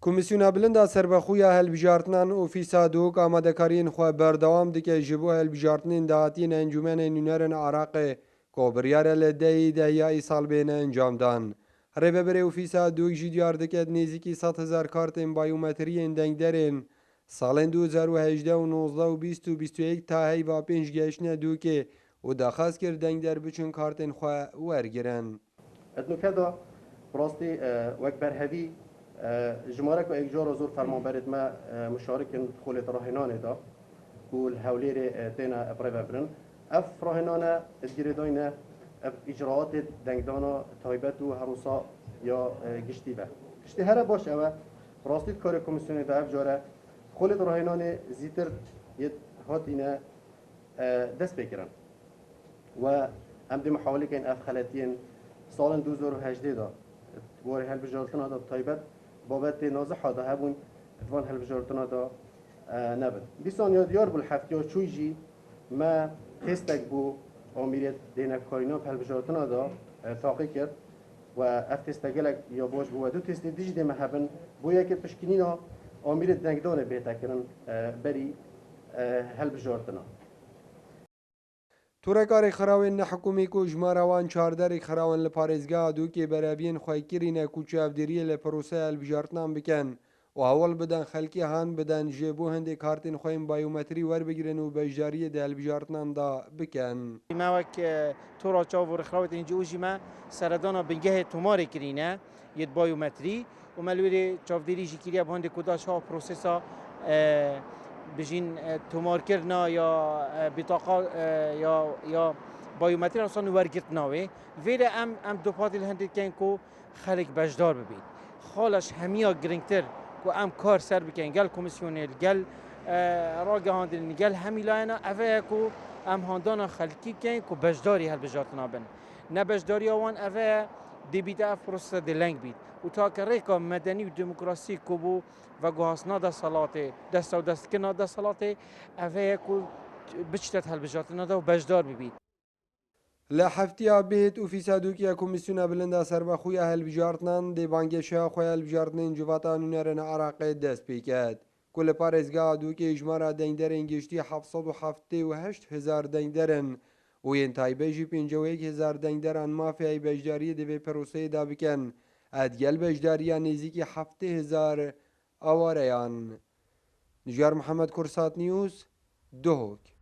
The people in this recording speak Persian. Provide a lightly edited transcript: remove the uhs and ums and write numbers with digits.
کمیسیونا بلندا سربەخوویە هەلبژارتنان ئۆفیسا دووک ئامادەکاریین خۆ بەردەوام دکە ji بۆ هەلبژارتنên dahatiyên Encûmenê Nûnerên Iraqê ku biryare li deyê dehiyayî salbêne encamdan. Rêveberê Ofîsa Dûk jî diyar dike nêzîkî 100,000 kartên bayometriyên dengderên salên 2018 û 19 û 20 û 21 ta heyva pênc geştine Dûkê û daxwaz kir dengder biçin kartên xwe wergirin. اتنوکدا براستی وک برهوی جمارك وإجار زور فرمانبرد ما مشارك دخول راهنانه دا كل هولير تينا بريفابرن اف راهنانه الجريداينه اجراءات دنگدانا تایبت و هروسا یا گشتی به گشتی هر باش اوه براستی کار کمیسیون دا اف جاره دخول راهنانه زیتر هات اینه دست بگیرن و هم دی محاوله که این اف خلطین سال 2018 دا گواری هل بجارتنا دا تایبت بابت نازه حاده هبون اتوان هل بجارتنا دا نبود بیسان یادیار بول هفتیا چویجی ما تستک بو آمیریت دینک کارینا هل بجارتنا دا تاقی کرد و اف تستگلک یا باش بو و دو تست دیجی دیمه هبن بو یکی پشکنینا آمیریت دنگدانه بهتا کرن بری هل بجارتنا تورکاری خراوین نحکومی کو جماروان چاردری خراوان لپارێزگا دووکێ بەرەبیên xwekirîne ku çavdêriyê li proseya hilbijartinan bikin û hewl bidin xelkî han bidin jê bo hindê kartên xwe yên bayometrî werbigirin û beşdariyê di hilbijartinan da bikin. ما وک تو را چاو رخوت اینجا اوجی ما سردانا بنگه توماری کرینه ید بایومتری و ملوی چاودیری جیکیری بهند کداش ها پروسسا بجین تومار کرنا یا بطاقه یا بایومتری اصلا ورگرت ناوی ویره ام دو پاتی هندی کن کو خلق بجدار ببین خالش همیا گرینگتر کو ام کار سر بکن گل کمیسیونل گل راگه هاندن گل همیلانا اوه کو ام هاندانا خلقی کن کو بجداری هل بجارتنا بن نه بجداری آوان اوه دی بیت اف پروسه دی لنگ بید و تا که ریکا مدنی و دموکراسی کبو و گوهاسنا دا صلاته دست و دست کنا دا صلاته اوه کو بچتت هل بجارتنا دا و بجدار ببید لە هەفتیا بێت ئۆفیسا دووکیە کۆمیسیۆنە بلندا سەربەخوویە هەلبژارتنان دێبانگێشە خۆی هەلبژارتنên civata nûnerên Iraqê dest pê ket ku li parêzgeha Dûkê jmara dengderên giştî 778,000 dengderin û yên taybê jî 51,000 dengderan mafyayê beşdariyê di vê proseyê da bikin edgel beşdariya nêzîkî 70,000 awareyan. Nijar Mihemed Kursat News Duhok.